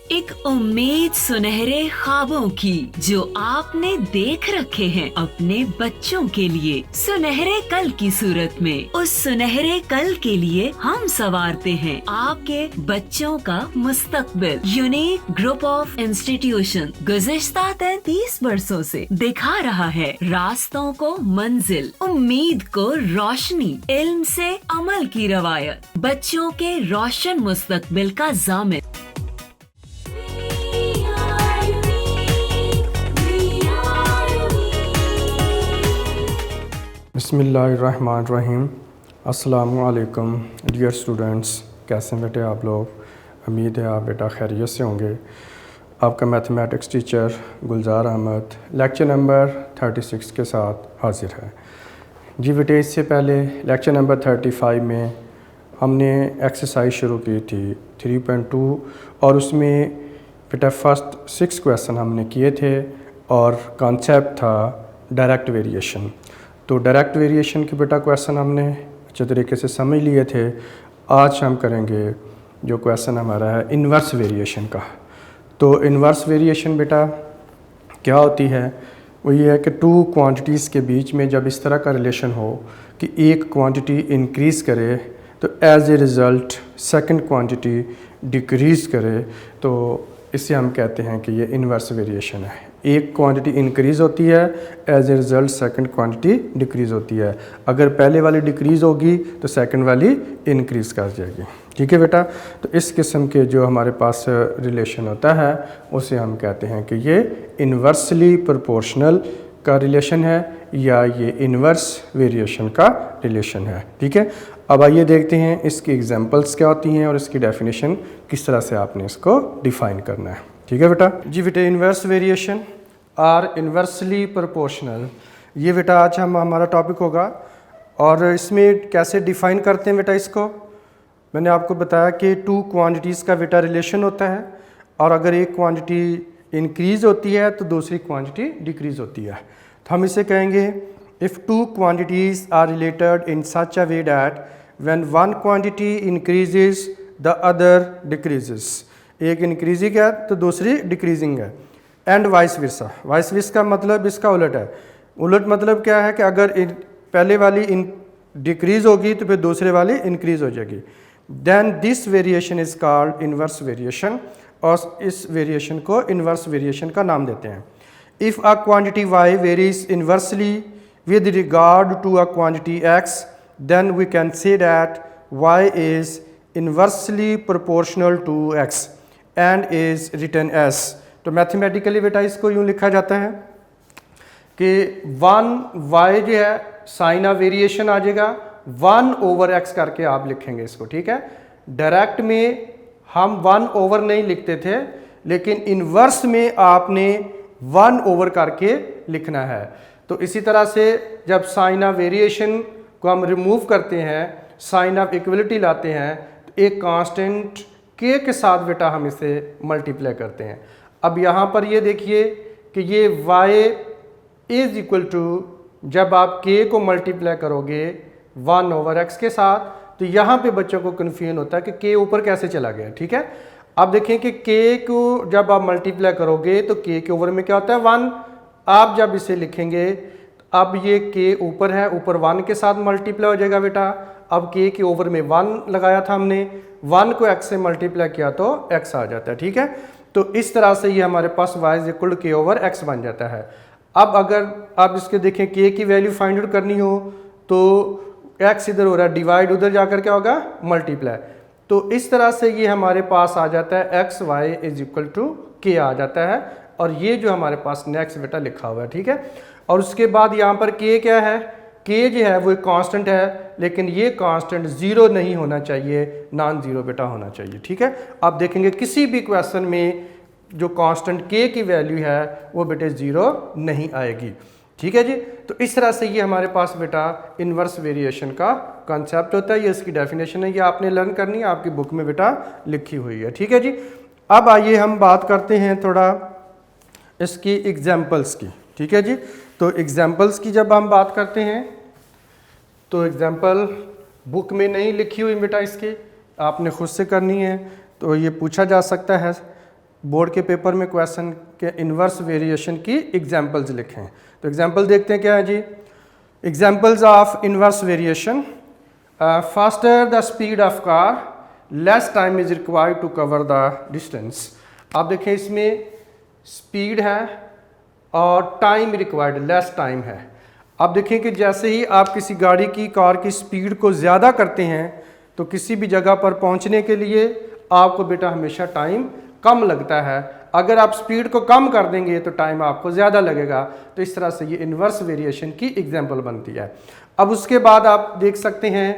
एक उम्मीद सुनहरे ख्वाबों की जो आपने देख रखे हैं अपने बच्चों के लिए, सुनहरे कल की सूरत में। उस सुनहरे कल के लिए हम संवारते हैं आपके बच्चों का मुस्तकबिल। यूनिक ग्रुप ऑफ इंस्टीट्यूशन गुज़िश्ता 33 वर्षों से दिखा रहा है रास्तों को मंजिल, उम्मीद को रोशनी, इल्म से अमल की रवायत, बच्चों के रोशन मुस्तकबिल का ज़ामिन। बिस्मिल्लाहिर्रहमानिर्रहीम। अस्सलामुअलैकुम डियर स्टूडेंट्स, कैसे बेटे आप लोग? उम्मीद है आप बेटा खैरियत से होंगे। आपका मैथमेटिक्स टीचर गुलजार अहमद लेक्चर नंबर 36 के साथ हाजिर है। जी बेटे, इससे पहले लेक्चर नंबर 35 में हमने एक्सरसाइज शुरू की थी 3.2 और उसमें बेटा फर्स्ट 6 क्वेश्चन हमने किए थे और कॉन्सेप्ट था डायरेक्ट वेरिएशन। तो डायरेक्ट वेरिएशन के बेटा क्वेश्चन हमने अच्छे तरीके से समझ लिए थे। आज हम करेंगे जो क्वेश्चन हमारा है इन्वर्स वेरिएशन का। तो इन्वर्स वेरिएशन बेटा क्या होती है? वो ये है कि टू क्वांटिटीज़ के बीच में जब इस तरह का रिलेशन हो कि एक क्वांटिटी इंक्रीज़ करे तो as a result second quantity decrease करे, तो इससे हम कहते हैं कि ये इन्वर्स वेरिएशन है। एक क्वांटिटी इंक्रीज़ होती है, as a result second quantity decrease होती है। अगर पहले वाली डिक्रीज़ होगी तो सेकंड वाली इंक्रीज़ कर जाएगी। ठीक है बेटा, तो इस किस्म के जो हमारे पास रिलेशन होता है उसे हम कहते हैं कि ये इन्वर्सली प्रोपोर्शनल का रिलेशन है या ये इन्वर्स वेरिएशन का रिलेशन है। ठीक है, अब आइए देखते हैं इसकी एग्जांपल्स क्या होती हैं और इसकी डेफिनेशन किस तरह से आपने इसको डिफ़ाइन करना है। ठीक है बेटा। जी बेटा, inverse variation are inversely proportional, ये बेटा आज हमारा टॉपिक होगा। और इसमें कैसे डिफ़ाइन करते हैं बेटा इसको? मैंने आपको बताया कि टू क्वांटिटीज़ का बेटा रिलेशन होता है और अगर एक क्वांटिटी इंक्रीज़ होती है तो दूसरी क्वांटिटी डिक्रीज़ होती है। तो हम इसे कहेंगे if two quantities are related in such a way that when one quantity increases the other decreases, एक इंक्रीजिंग है तो दूसरी डिक्रीजिंग है। And vice versa, vice versa का मतलब इसका उलट है। उलट मतलब क्या है कि अगर पहले वाली डिक्रीज़ होगी तो फिर दूसरे वाली इंक्रीज़ हो जाएगी। Then this variation is called inverse variation, और इस वेरिएशन को इन्वर्स वेरिएशन का नाम देते हैं। If a quantity y varies inversely with regard to a quantity x, then we can say that y is inversely proportional to x and is written as. तो mathematically बेटा इसको यूँ लिखा जाता है कि 1y जो है साइन ऑफ वेरिएशन आ जाएगा 1/x करके आप लिखेंगे इसको। ठीक है, डायरेक्ट में हम 1/, नहीं लिखते थे, लेकिन इन्वर्स में आपने 1/, करके लिखना है। तो इसी तरह से जब साइन ऑफ वेरिएशन को हम रिमूव करते हैं, साइन ऑफ इक्वलिटी लाते हैं, तो एक कांस्टेंट k के साथ बेटा हम इसे मल्टीप्लाई करते हैं। अब यहाँ पर ये देखिए कि ये y इज इक्वल टू, जब आप k को मल्टीप्लाई करोगे 1/x के साथ, तो यहाँ पे बच्चों को कन्फ्यूजन होता है कि k ऊपर कैसे चला गया। ठीक है, अब देखें कि k को जब आप मल्टीप्लाई करोगे तो k के ओवर में क्या होता है 1। आप जब इसे लिखेंगे अब ये k ऊपर है, ऊपर 1 के साथ मल्टीप्लाई हो जाएगा बेटा। अब k के ओवर में 1 लगाया था हमने, 1 को x से मल्टीप्लाई किया तो x आ जाता है। ठीक है, तो इस तरह से ये हमारे पास y is equal to k/x बन जाता है। अब अगर आप इसके देखें k की वैल्यू फाइंड आउट करनी हो तो x इधर हो रहा है डिवाइड, उधर जाकर क्या होगा मल्टीप्लाई। तो इस तरह से ये हमारे पास आ जाता है x y is equal to k आ जाता है, और ये जो हमारे पास नेक्स्ट बेटा लिखा हुआ है। ठीक है, और उसके बाद यहाँ पर k क्या है? k जो है वो एक कांस्टेंट है, लेकिन ये कांस्टेंट जीरो नहीं होना चाहिए, नॉन जीरो बेटा होना चाहिए। ठीक है, आप देखेंगे किसी भी क्वेश्चन में जो कांस्टेंट k की वैल्यू है वो बेटे जीरो नहीं आएगी। ठीक है जी, तो इस तरह से ये हमारे पास बेटा इन्वर्स वेरिएशन का कॉन्सेप्ट होता है। ये इसकी डेफिनेशन है, ये आपने लर्न करनी है, आपकी बुक में बेटा लिखी हुई है। ठीक है जी, अब आइए हम बात करते हैं थोड़ा इसकी एग्जाम्पल्स की। ठीक है जी, तो एग्जाम्पल्स की जब हम बात करते हैं तो एग्जाम्पल बुक में नहीं लिखी हुई बेटा, इसकी आपने खुद से करनी है। तो ये पूछा जा सकता है बोर्ड के पेपर में क्वेश्चन के इन्वर्स वेरिएशन की एग्जांपल्स लिखें। तो एग्जांपल देखते हैं क्या है जी। Examples of inverse variation, faster the speed of car, less time is required to cover the distance. आप देखें इसमें स्पीड है और टाइम रिक्वायर्ड लेस टाइम है। आप देखें कि जैसे ही आप किसी गाड़ी की कार की स्पीड को ज़्यादा करते हैं तो किसी भी जगह पर पहुंचने के लिए आपको बेटा हमेशा टाइम कम लगता है। अगर आप स्पीड को कम कर देंगे तो टाइम आपको ज़्यादा लगेगा। तो इस तरह से ये इन्वर्स वेरिएशन की एग्जांपल बनती है। अब उसके बाद आप देख सकते हैं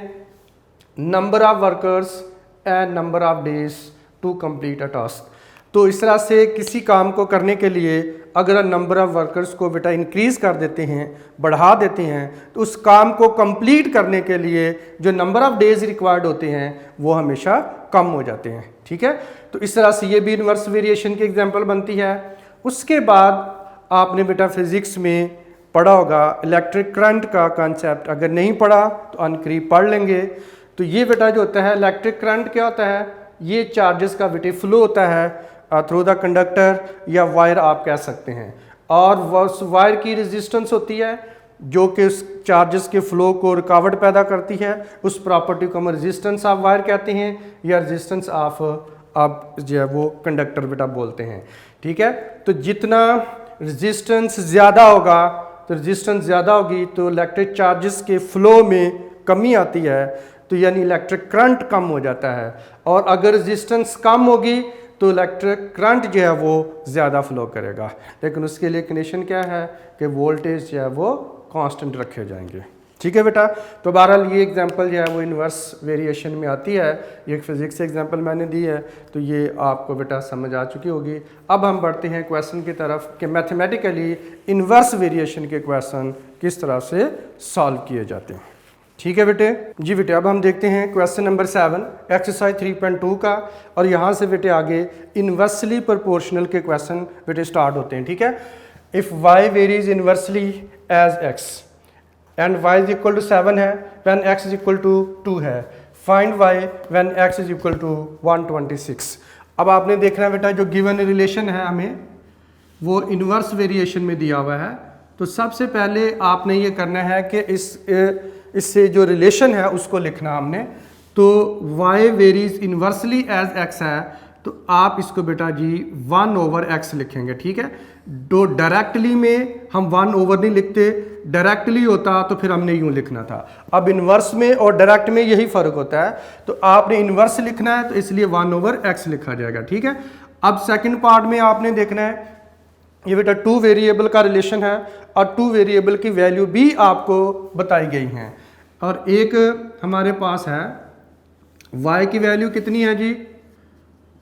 number of workers and number of days to complete a task. तो इस तरह से किसी काम को करने के लिए अगर नंबर ऑफ वर्कर्स को बेटा इंक्रीज़ कर देते हैं, बढ़ा देते हैं, तो उस काम को कंप्लीट करने के लिए जो नंबर ऑफ डेज रिक्वायर्ड होते हैं वो हमेशा कम हो जाते हैं। ठीक है, तो इस तरह से ये भी इन्वर्स वेरिएशन की एग्जांपल बनती है। उसके बाद आपने बेटा फिजिक्स में पढ़ा होगा इलेक्ट्रिक करंट का कॉन्सेप्ट। अगर नहीं पढ़ा तो अनकरीब पढ़ लेंगे। तो ये बेटा जो होता है इलेक्ट्रिक करंट क्या होता है, ये चार्जेस का बेटे फ्लो होता है थ्रू द कंडक्टर या वायर आप कह सकते हैं। और उस वायर की रेजिस्टेंस होती है जो कि उस चार्जेस के फ्लो को रुकावट पैदा करती है। उस प्रॉपर्टी को हम रेजिस्टेंस ऑफ वायर कहते हैं या रेजिस्टेंस ऑफ आप जो है वो कंडक्टर बेटा बोलते हैं। ठीक है, तो जितना रेजिस्टेंस ज़्यादा होगा तो रेजिस्टेंस ज़्यादा होगी तो इलेक्ट्रिक चार्जेस के फ्लो में कमी आती है, तो यानी इलेक्ट्रिक करंट कम हो जाता है। और अगर रेजिस्टेंस कम होगी तो इलेक्ट्रिक करंट जो है वो ज़्यादा फ्लो करेगा। लेकिन उसके लिए कंडीशन क्या है कि वोल्टेज जो है वो कांस्टेंट रखे जाएंगे। ठीक है बेटा, तो बहरहाल ये एग्जांपल जो है वो इन्वर्स वेरिएशन में आती है। ये फिजिक्स से एग्जांपल मैंने दी है तो ये आपको बेटा समझ आ चुकी होगी। अब हम बढ़ते हैं क्वेश्चन की तरफ कि मैथमेटिकली इन्वर्स वेरिएशन के क्वेश्चन किस तरह से सॉल्व किए जाते हैं। ठीक है बेटे, जी बेटे अब हम देखते हैं क्वेश्चन नंबर 7 एक्सरसाइज 3.2 का। और यहाँ से बेटे आगे इन्वर्सली प्रोपोर्शनल के क्वेश्चन बेटे स्टार्ट होते हैं। ठीक है, if y varies inversely as x and y is equal to 7 है when x is equal to 2 है, find y when x is equal to 126। अब आपने देखना है बेटा जो गिवन रिलेशन है हमें वो इन्वर्स वेरिएशन में दिया हुआ है। तो सबसे पहले आपने ये करना है कि इससे जो रिलेशन है उसको लिखना हमने। तो y varies inversely as x है तो आप इसको बेटा जी 1/x लिखेंगे। ठीक है, तो डायरेक्टली में हम 1/, नहीं लिखते, डायरेक्टली होता तो फिर हमने यूं लिखना था। अब इन्वर्स में और डायरेक्ट में यही फ़र्क होता है, तो आपने इन्वर्स लिखना है तो इसलिए 1/x लिखा जाएगा। ठीक है, अब सेकंड पार्ट में आपने देखना है ये बेटा 2 वेरिएबल का रिलेशन है और 2 वेरिएबल की वैल्यू भी आपको बताई गई हैं। और एक हमारे पास है y की वैल्यू कितनी है जी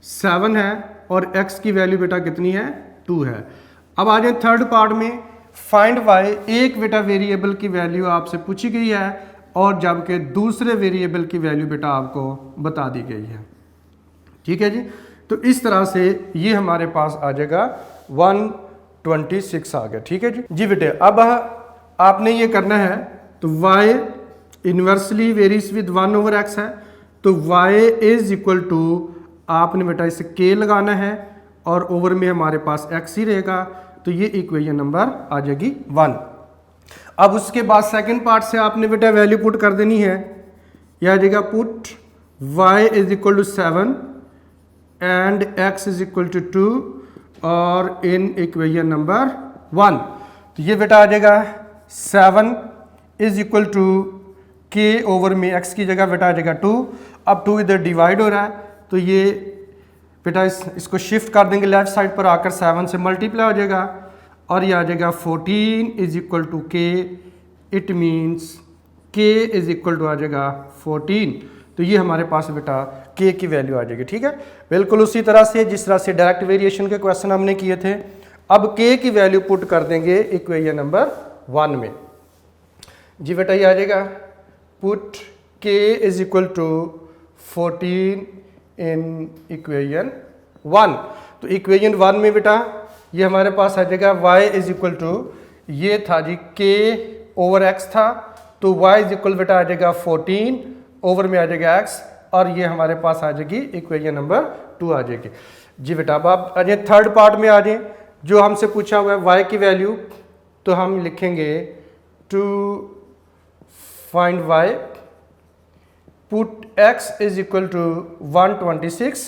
7 है और x की वैल्यू बेटा कितनी है 2 है। अब आ जाए थर्ड पार्ट में, फाइंड y। एक बेटा वेरिएबल की वैल्यू आपसे पूछी गई है और जबकि दूसरे वेरिएबल की वैल्यू बेटा आपको बता दी गई है। ठीक है जी, तो इस तरह से ये हमारे पास आ जाएगा 126 आ गया। ठीक है जी, जी बेटे अब आपने ये करना है तो y inversely varies with 1/x है तो y इज इक्वल टू आपने बेटा इसे k लगाना है और ओवर में हमारे पास x ही रहेगा, तो ये इक्वेशन नंबर आ जाएगी 1। अब उसके बाद सेकंड पार्ट से आपने बेटा वैल्यू पुट कर देनी है। यह आ जाएगा put y is equal to 7 and x is equal to 2 और इन इक्वेशन नंबर 1। तो ये बेटा आ जाएगा 7 is equal to k over में x की जगह बेटा आ जाएगा 2। अब 2 इधर डिवाइड हो रहा है तो ये बेटा इसको शिफ्ट कर देंगे लेफ्ट साइड पर आकर 7 से मल्टीप्लाई हो जाएगा और ये आ जाएगा 14 is equal to k। It means k is equal to आ जाएगा 14। तो ये हमारे पास बेटा k की वैल्यू आ जाएगी। ठीक है, बिल्कुल उसी तरह से जिस तरह से डायरेक्ट वेरिएशन के क्वेश्चन हमने किए थे। अब k की वैल्यू पुट कर देंगे इक्वेशन नंबर 1 में। जी बेटा ये आ जाएगा put k is equal to 14 in equation 1। तो इक्वेशन 1 में बेटा ये हमारे पास आ जाएगा y इज इक्वल टू, ये था जी k ओवर x था तो y इज इक्वल बेटा आ जाएगा 14 ओवर में आ जाएगा x और ये हमारे पास आ जाएगी इक्वेशन नंबर 2 आ जाएगी। जी बेटा अब आप आ जाए थर्ड पार्ट में आ जाए, जो हमसे पूछा हुआ है y की वैल्यू, तो हम लिखेंगे to find y, put x is equal to 126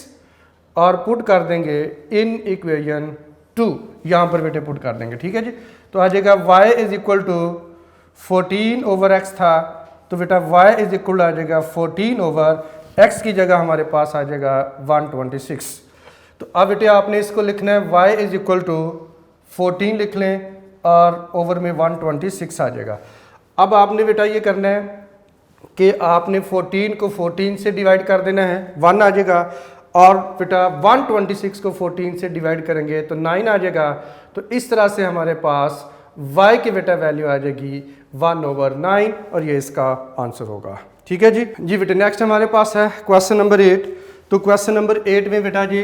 और पुट कर देंगे इन इक्वेशन 2, यहाँ पर बेटे पुट कर देंगे, ठीक है जी। तो आ जाएगा y is equal to 14 over x था, तो बेटा y इज इक्वल आ जाएगा 14 ओवर x की जगह हमारे पास आ जाएगा 126। तो अब बेटे आपने इसको लिखना है y इज इक्वल टू 14 लिख लें और ओवर में 126 आ जाएगा। अब आपने बेटा ये करना है कि आपने 14 को 14 से डिवाइड कर देना है, 1 आ जाएगा, और बेटा 126 को 14 से डिवाइड करेंगे तो 9 आ जाएगा। तो इस तरह से हमारे पास y की बेटा वैल्यू आ जाएगी 1/9 और ये इसका आंसर होगा, ठीक है जी। जी बेटा नेक्स्ट हमारे पास है क्वेश्चन नंबर 8। तो क्वेश्चन नंबर 8 में बेटा जी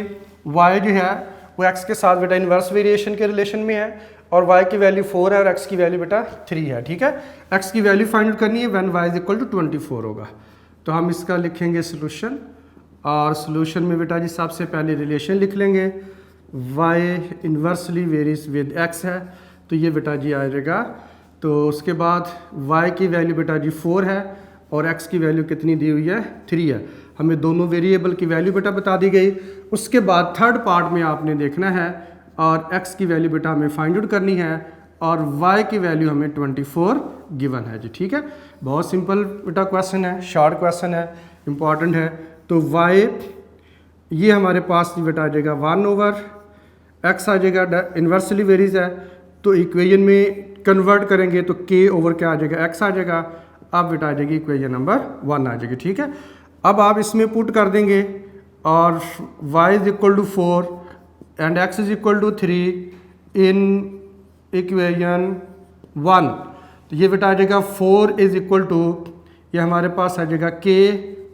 y जो है वो x के साथ बेटा इन्वर्स वेरिएशन के रिलेशन में है और y की वैल्यू 4 है और x की वैल्यू बेटा 3 है, ठीक है। x की वैल्यू फाइंड आउट करनी है when y is equal to 24 होगा। तो हम इसका लिखेंगे सोल्यूशन, और सोल्यूशन में बेटा जी सबसे पहले रिलेशन लिख लेंगे, y inversely varies with x है, तो ये बेटा जी आ जाएगा। तो उसके बाद y की वैल्यू बेटा जी 4 है और x की वैल्यू कितनी दी हुई है 3 है, हमें दोनों वेरिएबल की वैल्यू बेटा बता दी गई। उसके बाद थर्ड पार्ट में आपने देखना है और x की वैल्यू बेटा हमें फाइंड आउट करनी है और y की वैल्यू हमें 24 गिवन है जी, ठीक है। बहुत सिंपल बेटा क्वेश्चन है, शॉर्ट क्वेश्चन है, इंपॉर्टेंट है। तो y ये हमारे पास बेटा आ जाएगा 1/x आ जाएगा, इन्वर्सली वेरीज है, तो इक्वेशन में कन्वर्ट करेंगे तो k ओवर क्या आ जाएगा x आ जाएगा। अब बेटा आ जाएगी इक्वेशन नंबर 1 आ जाएगी, ठीक है। अब आप इसमें पुट कर देंगे और y is equal to 4 and x is equal to 3 in equation 1। तो ये बेटा आ जाएगा 4 इज इक्वल टू, ये हमारे पास आ जाएगा k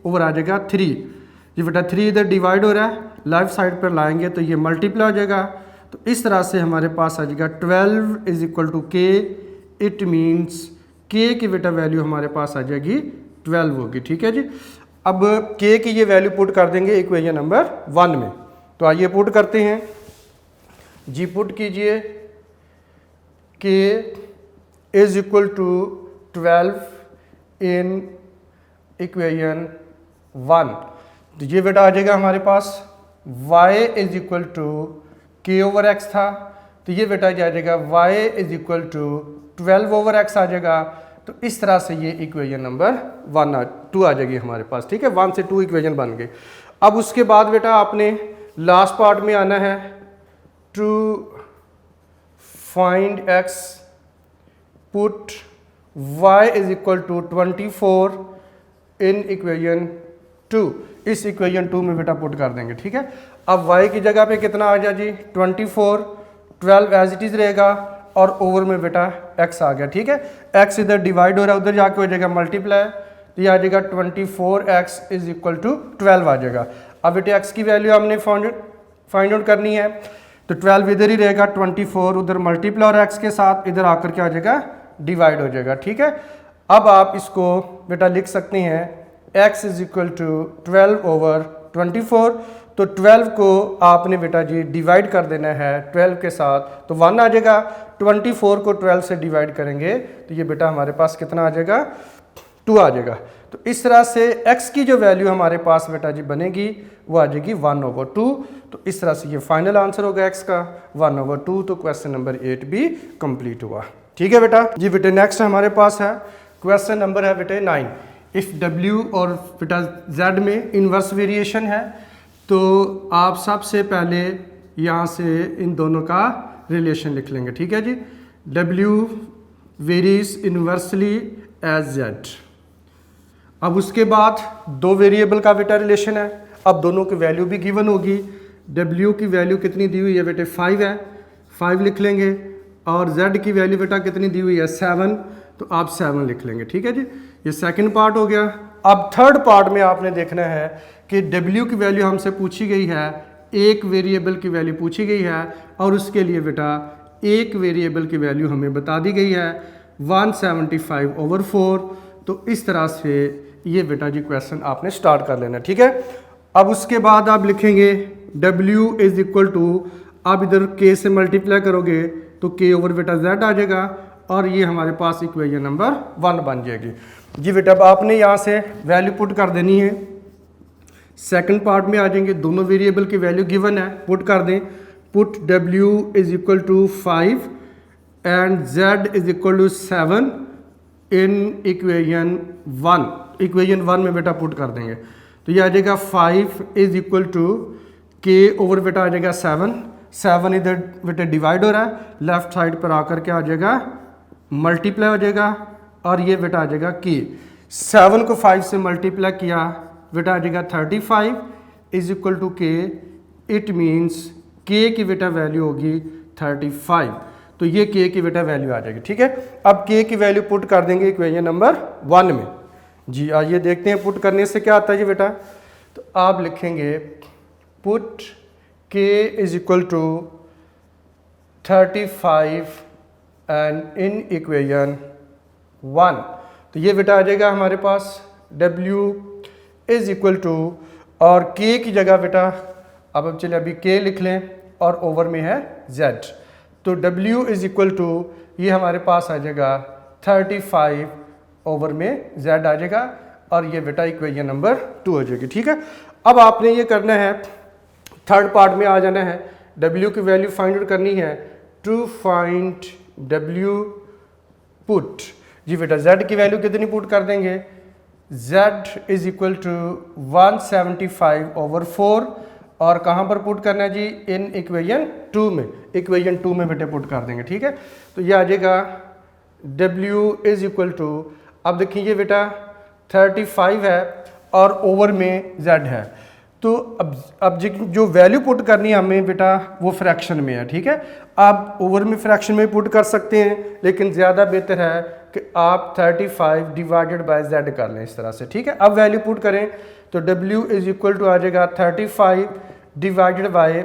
ओवर आ जाएगा 3। ये बेटा 3 इधर डिवाइड हो रहा है, लेफ्ट साइड पर लाएंगे तो ये मल्टीप्लाई हो जाएगा। तो इस तरह से हमारे पास आ जाएगा 12 is equal to k, it means k की बेटा वैल्यू हमारे पास आ जाएगी 12 होगी, ठीक है जी। अब k की ये वैल्यू पुट कर देंगे इक्वेशन नंबर 1 में। तो आइए पुट करते हैं जी, पुट कीजिए k is equal to 12 in equation 1। तो ये बेटा आ जाएगा हमारे पास y is equal to k over x था, तो ये बेटा आ जाएगा y is equal to 12 over x आ जाएगा। तो इस तरह से ये इक्वेशन नंबर 2 आ जाएगी हमारे पास, ठीक है। 1 से 2 इक्वेशन बन गए। अब उसके बाद बेटा आपने लास्ट पार्ट में आना है, to find x, put y is equal to 24 in equation 2। इस इक्वेशन 2 में बेटा पुट कर देंगे, ठीक है। अब y की जगह पे कितना आ जाए जी 24, 12 एज इट इज रहेगा और ओवर में बेटा x आ गया, ठीक है। x इधर डिवाइड हो रहा है, उधर जाके हो जाएगा मल्टीप्लाई, तो ये आ जाएगा 24x इज इक्वल टू 12 आ जाएगा। अब बेटे x की वैल्यू हमने फाइंड आउट करनी है, तो 12 इधर ही रहेगा, 24 उधर मल्टीप्लाई और x के साथ इधर आकर क्या आ जाएगा डिवाइड हो जाएगा, ठीक है। अब आप इसको बेटा लिख सकते हैं x is equal to 12 over 24। तो 12 को आपने बेटा जी डिवाइड कर देना है 12 के साथ, तो 1 आ जाएगा। 24 को 12 से डिवाइड करेंगे तो ये बेटा हमारे पास कितना आ जाएगा 2 आ जाएगा। तो इस तरह से x की जो वैल्यू हमारे पास बेटा जी बनेगी वो आ जाएगी 1/2। तो इस तरह से ये फाइनल आंसर होगा x का 1/2। तो क्वेश्चन नंबर 8 भी कंप्लीट हुआ, ठीक है बेटा जी। बेटे नेक्स्ट हमारे पास है क्वेश्चन नंबर है बेटे 9। इफ़ w और बेटा z में इन्वर्स वेरिएशन है, तो आप सबसे पहले यहाँ से इन दोनों का रिलेशन लिख लेंगे, ठीक है जी। w varies inversely as z। अब उसके बाद दो वेरिएबल का बेटा रिलेशन है, अब दोनों की वैल्यू भी गिवन होगी। w की वैल्यू कितनी दी हुई है बेटे 5 है, 5 लिख लेंगे, और z की वैल्यू बेटा कितनी दी हुई है 7, तो आप 7 लिख लेंगे, ठीक है जी। ये सेकंड पार्ट हो गया। अब थर्ड पार्ट में आपने देखना है कि w की वैल्यू हमसे पूछी गई है, एक वेरिएबल की वैल्यू पूछी गई है और उसके लिए बेटा एक वेरिएबल की वैल्यू हमें बता दी गई है 175/4। तो इस तरह से ये बेटा जी क्वेश्चन आपने स्टार्ट कर लेना, ठीक है। अब उसके बाद आप लिखेंगे W इज इक्वल टू, आप इधर K से मल्टीप्लाई करोगे तो K ओवर बेटा Z आ जाएगा और ये हमारे पास इक्वेशन नंबर 1 बन जाएगी। जी बेटा अब आपने यहाँ से वैल्यू पुट कर देनी है। सेकंड पार्ट में आ जाएंगे, दोनों वेरिएबल की वैल्यू गिवन है, पुट कर दें। Put W is equal to 5 and Z is equal to 7 in equation 1। Equation 1 में बेटा पुट कर देंगे तो ये आ जाएगा 5 is equal to K over बेटा आ जाएगा 7 इधर बेटा डिवाइड हो रहा है, लेफ्ट साइड पर आकर के आ जाएगा मल्टीप्लाई हो जाएगा और ये बेटा आ जाएगा K। 7 को 5 से मल्टीप्लाई किया बेटा आ जाएगा 35 is equal to K। It means K की बेटा वैल्यू होगी 35, तो ये K की बेटा वैल्यू आ जाएगी। ठीक है, अब K की वैल्यू पुट कर देंगे इक्वेशन नंबर 1 में। जी आइए देखते हैं पुट करने से क्या आता है जी बेटा। तो आप लिखेंगे put K is equal to 35 and in equation 1, तो ये बेटा आ जाएगा हमारे पास W इज इक्वल टू, और K की जगह बेटा अब चलिए अभी K लिख लें और ओवर में है Z, तो W इज इक्वल टू ये हमारे पास आ जाएगा 35 ओवर में Z आ जाएगा और ये बेटा इक्वेशन नंबर 2 हो जाएगी। ठीक है, अब आपने ये करना है, थर्ड पार्ट में आ जाना है, W की वैल्यू फाइंड आउट करनी है। टू फाइंड W पुट, जी बेटा Z की वैल्यू कितनी पुट कर देंगे, Z is equal to 175 over 4, और कहाँ पर पुट करना है जी, इन इक्वेशन 2 में, इक्वेशन 2 में बेटे पुट कर देंगे। ठीक है, तो ये आ जाएगा W इज इक्वल टू, अब देखिए बेटा 35 है और ओवर में Z है, तो अब जो वैल्यू पुट करनी है हमें बेटा वो फ्रैक्शन में है। ठीक है, आप ओवर में फ्रैक्शन में पुट कर सकते हैं, लेकिन ज़्यादा बेहतर है कि आप 35 डिवाइडेड बाय Z कर लें इस तरह से। ठीक है, अब वैल्यू पुट करें तो W इज इक्वल टू आ जाएगा 35 डिवाइडेड बाय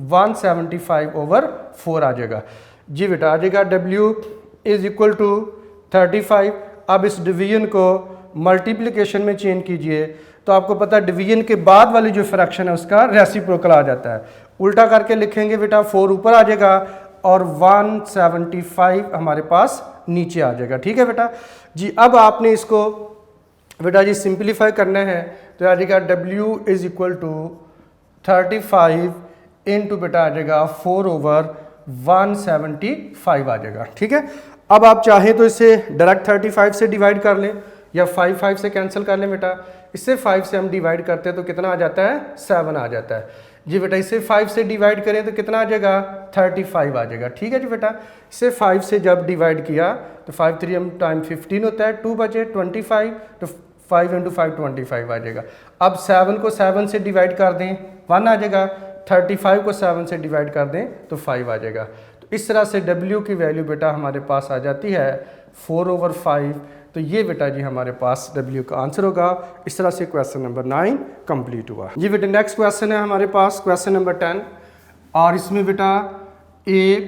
175 ओवर 4 आ जाएगा। जी बेटा आ जाएगा W इज इक्वल टू 35। अब इस डिवीजन को मल्टीप्लिकेशन में चेंज कीजिए तो आपको पता है डिवीजन के बाद वाली जो फ्रैक्शन है उसका रेसिप्रोकल आ जाता है। उल्टा करके लिखेंगे बेटा 4 ऊपर आ जाएगा और 175 हमारे पास नीचे आ जाएगा। ठीक है बेटा जी, अब आपने इसको बेटा जी सिंप्लीफाई करना है तो आ जाएगा W is equal to 35 into बेटा आ जाएगा 4 ओवर 175 आ जाएगा। ठीक है, अब आप चाहें तो इसे डायरेक्ट 35 से डिवाइड कर लें या 5 से कैंसिल कर लें बेटा। इससे 5 से हम डिवाइड करते हैं तो कितना आ जाता है, 7 आ जाता है। जी बेटा इसे 5 से डिवाइड करें तो कितना आ जाएगा, 35 आ जाएगा। ठीक है जी बेटा, इसे 5 से जब डिवाइड किया तो 5 3 टाइम 15 होता है, 2 बचे 25, तो 5 इंटू 5 25 आ जाएगा। अब 7 को 7 से डिवाइड कर दें 1 आ जाएगा, 35 को 7 से डिवाइड कर दें तो 5 आ जाएगा। तो इस तरह से W की वैल्यू बेटा हमारे पास आ जाती है 4 ओवर 5। तो ये बेटा जी हमारे पास W का आंसर होगा। इस तरह से क्वेश्चन नंबर 9 कंप्लीट हुआ। जी बेटा नेक्स्ट क्वेश्चन है हमारे पास क्वेश्चन नंबर 10, और इसमें बेटा A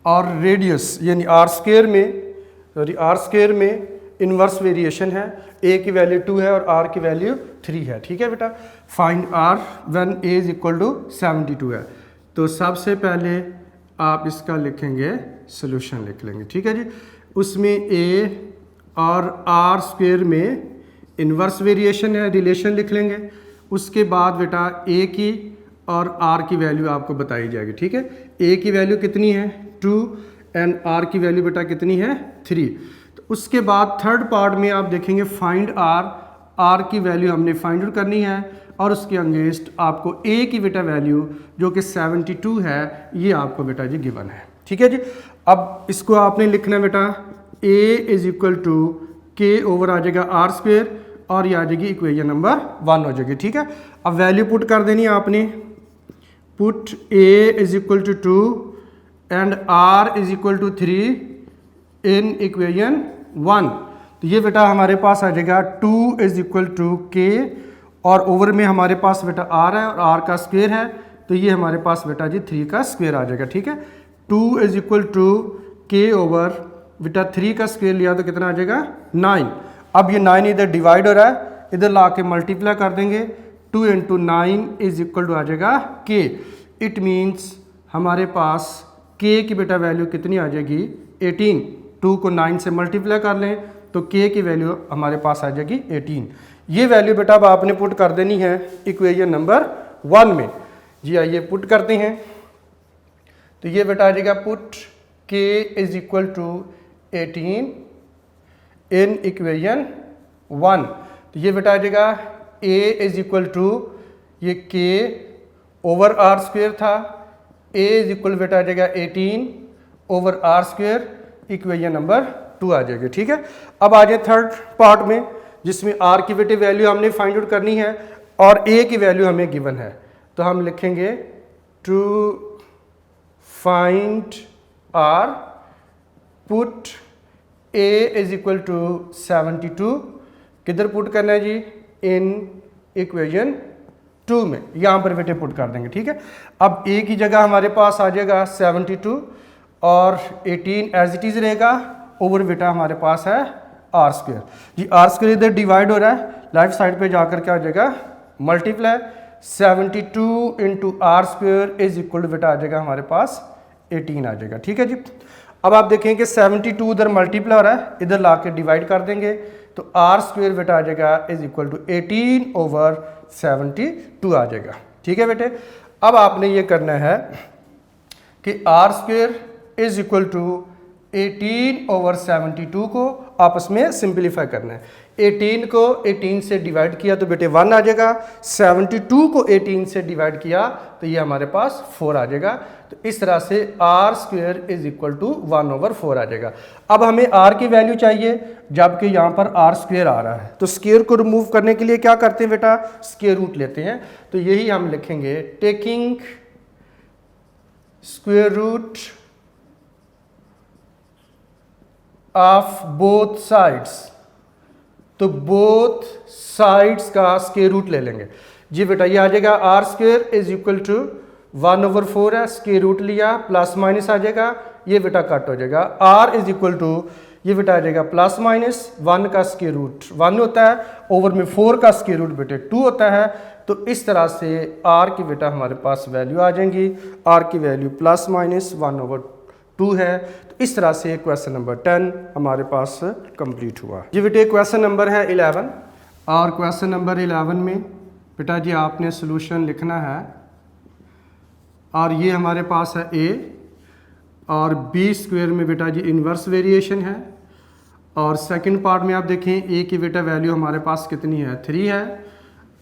और रेडियस यानी R स्क्वायर में इन्वर्स वेरिएशन है। A की वैल्यू 2 है और R की वैल्यू 3 है। ठीक है बेटा, find R when A is equal to 72 है। तो सबसे पहले आप इसका लिखेंगे, सोल्यूशन लिख लेंगे। ठीक है जी, उसमें A और R स्क्वायर में इन्वर्स वेरिएशन है, रिलेशन लिख लेंगे। उसके बाद बेटा A की और R की वैल्यू आपको बताई जाएगी। ठीक है, A की वैल्यू कितनी है 2 एंड R की वैल्यू बेटा कितनी है 3। तो उसके बाद थर्ड पार्ट में आप देखेंगे फाइंड R की वैल्यू हमने फाइंड आउट करनी है और उसके अगेंस्ट आपको A की बेटा वैल्यू जो कि 72 है ये आपको बेटा जी गिवन है। ठीक है जी, अब इसको आपने लिखना है बेटा A is equal to K over आ जाएगा R स्क्वायर और ये आ जाएगी इक्वेशन नंबर 1 हो जाएगी। ठीक है, अब वैल्यू पुट कर देनी है आपने। Put A is equal to 2 and R is equal to 3 in equation 1। तो ये बेटा हमारे पास आ जाएगा 2 इज इक्वल टू K और ओवर में हमारे पास बेटा R है और R का स्क्वायर है, तो ये हमारे पास बेटा जी 3 का स्क्वायर आ जाएगा। ठीक है, 2 is equal to K over बेटा 3 का स्क्वायर लिया तो कितना आ जाएगा 9। अब ये 9 इधर डिवाइड हो रहा है, इधर ला के मल्टीप्लाई कर देंगे 2 इंटू 9 इज इक्वल टू आ जाएगा के। इट मीन्स हमारे पास के की बेटा वैल्यू कितनी आ जाएगी 18। 2 को 9 से मल्टीप्लाई कर लें तो के की वैल्यू हमारे पास आ जाएगी 18। ये वैल्यू बेटा अब आपने पुट कर देनी है इक्वेशन नंबर 1 में। जी आइए पुट करते हैं। तो ये बेटा आ जाएगा put K is equal to 18 in equation 1। तो ये बेटा आ जाएगा ए इज इक्वल टू ये के ओवर आर स्क्वेयर था, ए इज इक्वल बेटा आ जाएगा 18 over R square, equation number 2 आ जाएगी। ठीक है, अब आ जाए थर्ड पार्ट में जिसमें आर की बेटे वैल्यू हमने फाइंड आउट करनी है और ए की वैल्यू हमें गिवन है। तो हम लिखेंगे to find R put A is equal to 72। किधर पुट करना है जी, इन इक्वेशन 2 में, यहाँ पर बेटे पुट कर देंगे। ठीक है, अब ए की जगह हमारे पास आ जाएगा 72 और 18 एज इट इज रहेगा, ओवर बेटा हमारे पास है आर स्क्वेयर। जी आर स्क्वेयर इधर डिवाइड हो रहा है, लेफ्ट साइड पे जाकर क्या हो जाएगा multiply, 72 into R square is equal बेटा आ जाएगा हमारे पास 18 आ जाएगा। ठीक है जी, अब आप देखें कि 72 उधर मल्टीप्लाई हो रहा है, इधर ला के डिवाइड कर देंगे तो आर स्क्वेयर बेटा आ जाएगा इज इक्वल टू 18 ओवर 72 आ जाएगा। ठीक है बेटे, अब आपने ये करना है कि R square is equal to 18 over 72 को आपस में सिंप्लीफाई करना है। 18 को 18 से डिवाइड किया तो बेटे 1 आ जाएगा, 72 को 18 से डिवाइड किया तो ये हमारे पास 4 आ जाएगा। तो इस तरह से R square is equal to 1 over 4 आ जाएगा। अब हमें आर की वैल्यू चाहिए जबकि यहाँ पर आर स्क्वेयर आ रहा है, तो स्क्वेयर को रिमूव करने के लिए क्या करते हैं बेटा, स्क्वेयर रूट लेते हैं। तो यही हम लिखेंगे taking square root of both sides. तो बोथ साइड्स का स्क्वायर रूट ले लेंगे। जी बेटा ये आ जाएगा R square is equal to 1 over 4 है, स्क्वायर रूट लिया प्लस माइनस आ जाएगा, ये बेटा कट हो जाएगा। आर इज इक्वल टू ये बेटा आ जाएगा प्लस माइनस 1 का स्क्वायर रूट 1 होता है, ओवर में 4 का स्क्वायर रूट बेटे 2 होता है। तो इस तरह से आर की बेटा हमारे पास वैल्यू आ जाएंगी, आर की वैल्यू प्लस माइनस 1 ओवर 2 है। तो इस तरह से क्वेश्चन नंबर 10 हमारे पास कंप्लीट हुआ। जी बेटे क्वेश्चन नंबर है 11 और क्वेश्चन नंबर 11 में बेटा जी आपने सोल्यूशन लिखना है और ये हमारे पास है ए और बी स्क्वायर में बेटा जी इन्वर्स वेरिएशन है और सेकंड पार्ट में आप देखें ए की बेटा वैल्यू हमारे पास कितनी है 3 है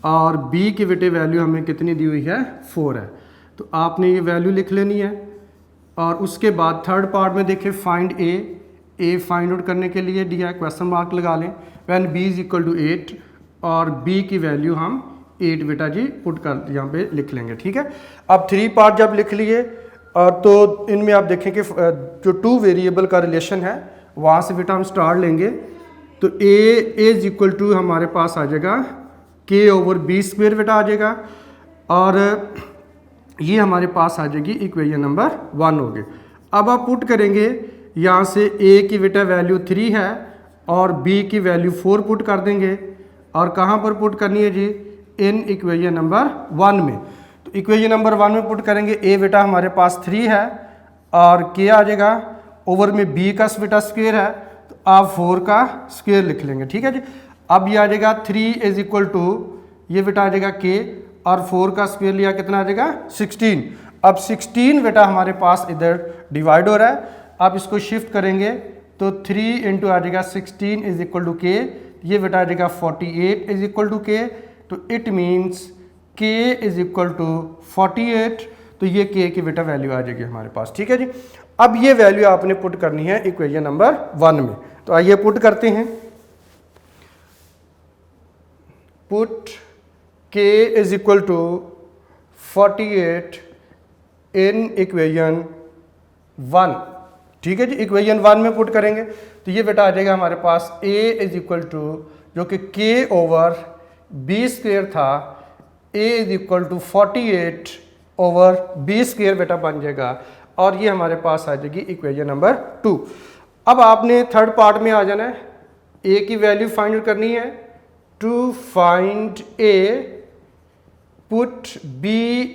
और बी की बेटे वैल्यू हमें कितनी दी हुई है 4 है। तो आपने ये वैल्यू लिख लेनी है और उसके बाद थर्ड पार्ट में देखें फाइंड ए फाइंड आउट करने के लिए दिया है, क्वेश्चन मार्क लगा लें, when B is equal to 8 और बी की वैल्यू हम 8 बेटा जी पुट कर यहाँ पे लिख लेंगे। ठीक है, अब 3 पार्ट जब लिख लिए तो इनमें आप देखें कि जो 2 वेरिएबल का रिलेशन है वहाँ से बेटा हम स्टार्ट लेंगे। तो ए इज इक्वल टू हमारे पास आ जाएगा के ओवर बी स्क्वेयर बेटा आ जाएगा और ये हमारे पास आ जाएगी इक्वेशन नंबर 1 होगी। अब आप पुट करेंगे यहाँ से ए की बेटा वैल्यू 3 है और बी की वैल्यू 4 पुट कर देंगे और कहाँ पर पुट करनी है जी, इन इक्वेशन नंबर 1 में। तो इक्वेशन नंबर 1 में पुट करेंगे ए बेटा हमारे पास 3 है और के आ जाएगा, ओवर में बी का बेटा स्क्वेयर है तो आप 4 का स्क्वेयर लिख लेंगे। ठीक है जी, अब ये आ जाएगा 3 इज इक्वल टू ये बेटा आ जाएगा के और 4 का स्क्वायर लिया कितना आ जाएगा 16। अब 16 बेटा हमारे पास इधर डिवाइड हो रहा है, आप इसको शिफ्ट करेंगे तो 3 इंटू आ जाएगा 16 इज इक्वल टू के, ये बेटा आ जाएगा 48 इज इक्वल टू के। तो इट मीन्स के इज इक्वल टू 48, तो ये के की बेटा वैल्यू आ जाएगी हमारे पास। ठीक है जी, अब ये वैल्यू आपने पुट करनी है इक्वेशन नंबर 1 में। तो आइए पुट करते हैं। Put k is equal to 48 in equation 1। ठीक है जी, इक्वेशन 1 में पुट करेंगे तो ये बेटा आ जाएगा हमारे पास a इज इक्वल टू जो कि k ओवर बी स्क्वेयर था, a is equal to 48 over B square बेटा बन जाएगा और ये हमारे पास आ जाएगी इक्वेशन नंबर 2। अब आपने थर्ड पार्ट में आ जाना है, a की वैल्यू फाइंड करनी है। To find a put b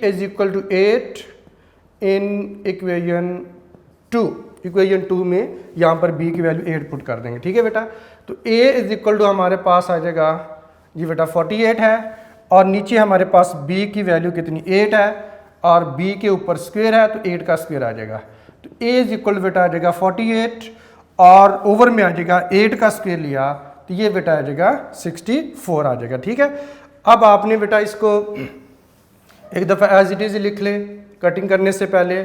is equal to 8 in equation 2। Equation 2 में यहाँ पर b की वैल्यू 8 पुट कर देंगे, ठीक है बेटा। तो a इज इक्वल टू हमारे पास आ जाएगा जी बेटा 48 है, और नीचे हमारे पास b की वैल्यू कितनी 8 है, और b के ऊपर स्क्वायर है तो 8 का स्क्वायर आ जाएगा। तो a इज इक्वल बेटा आ जाएगा 48, और ओवर में आ जाएगा 8 का स्क्वायर लिया तो ये बेटा आ जाएगा 64 आ जाएगा, ठीक है। अब आपने बेटा इसको एक दफ़ा एज इट इज़ लिख ले, कटिंग करने से पहले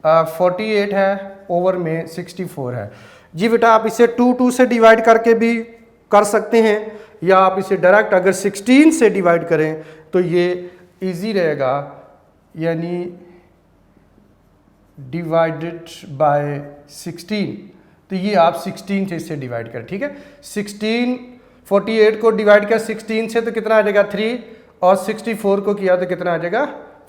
48 है, ओवर में 64 है जी बेटा। आप इसे 2 से डिवाइड करके भी कर सकते हैं, या आप इसे डायरेक्ट अगर 16 से डिवाइड करें तो ये इजी रहेगा, यानी डिवाइडेड बाय 16, तो ये आप 16 से इसे डिवाइड करें, ठीक है। 48 को डिवाइड किया 16 से तो कितना आ जाएगा 3, और 64 को किया तो कितना आ जाएगा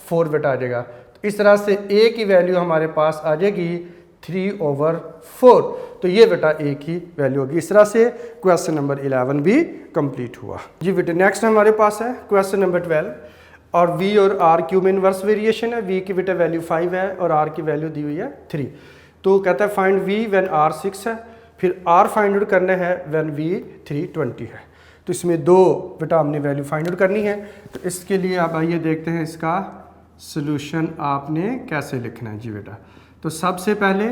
4 बेटा आ जाएगा। तो इस तरह से a की वैल्यू हमारे पास आ जाएगी 3/4, तो ये बेटा a की वैल्यू होगी। इस तरह से क्वेश्चन नंबर 11 भी कंप्लीट हुआ जी बेटा। नेक्स्ट हमारे पास है क्वेश्चन नंबर 12, और v और r क्यूब में इनवर्स वेरिएशन है। v की बेटा वैल्यू 5 है और r की वैल्यू दी हुई है 3। तो कहता है फाइंड v व्हेन r 6 है, फिर r फाइंड आउट करना है व्हेन v 320 है। तो इसमें दो बेटा हमने वैल्यू फाइंड आउट करनी है। तो इसके लिए आप आइए देखते हैं इसका सॉल्यूशन आपने कैसे लिखना है जी बेटा। तो सबसे पहले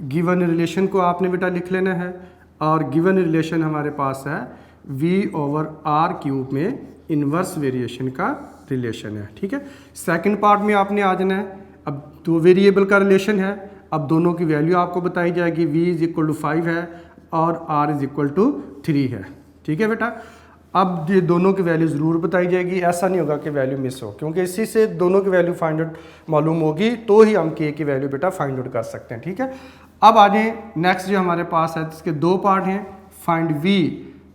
गिवन रिलेशन को आपने बेटा लिख लेना है, और गिवन रिलेशन हमारे पास है v/r क्यूब में इनवर्स वेरिएशन का रिलेशन है, ठीक है। सेकंड पार्ट में आपने आ जाना है। अब दो वेरिएबल का रिलेशन है, अब दोनों की वैल्यू आपको बताई जाएगी। v इज इक्वल टू 5 है और r इज इक्वल टू 3 है, ठीक है बेटा। अब ये दोनों की वैल्यू ज़रूर बताई जाएगी, ऐसा नहीं होगा कि वैल्यू मिस हो, क्योंकि इसी से दोनों की वैल्यू फाइंड आउट मालूम होगी तो ही हम k की वैल्यू बेटा फाइंड आउट कर सकते हैं, ठीक है। अब आ जाए नेक्स्ट जो हमारे पास है, इसके दो पार्ट हैं। फाइंड v,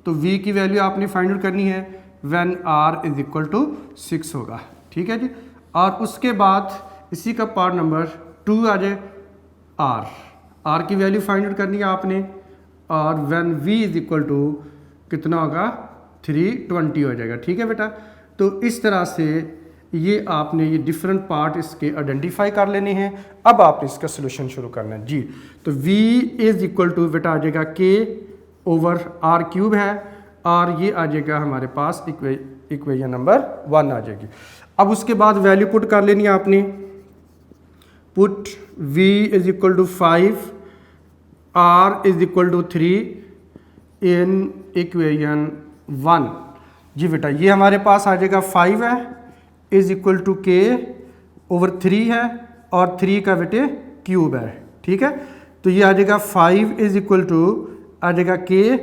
तो v की वैल्यू आपने फाइंड आउट करनी है when r is equal to 6 होगा, ठीक है जी। और उसके बाद इसी का पार्ट नंबर 2 आ जाए r की वैल्यू फाइंड आउट करनी है आपने, और when v is equal to कितना होगा 320 हो जाएगा, ठीक है बेटा। तो इस तरह से ये आपने ये डिफरेंट पार्ट इसके आइडेंटिफाई कर लेने हैं। अब आपने इसका सोल्यूशन शुरू करना है जी। तो v इज इक्वल टू बेटा आ जाएगा k/r क्यूब है, और ये आ जाएगा हमारे पास इक्वेशन नंबर 1 आ जाएगी। अब उसके बाद वैल्यू पुट कर लेनी है आपने। Put v is equal to 5, r is equal to 3 in equation 1 जी बेटा। ये हमारे पास आ जाएगा 5 है इज इक्वल टू k/3 है, और 3 का बेटे क्यूब है, ठीक है। तो ये आ जाएगा 5 इज इक्वल टू आ जाएगा k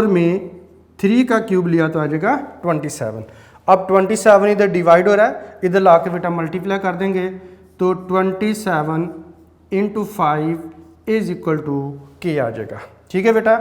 में 3 का क्यूब लिया तो आ जाएगा 27। अब 27 इधर डिवाइड हो रहा है, इधर ला के बेटा मल्टीप्लाई कर देंगे, तो 27 into 5 is equal to k आ जाएगा, ठीक है बेटा।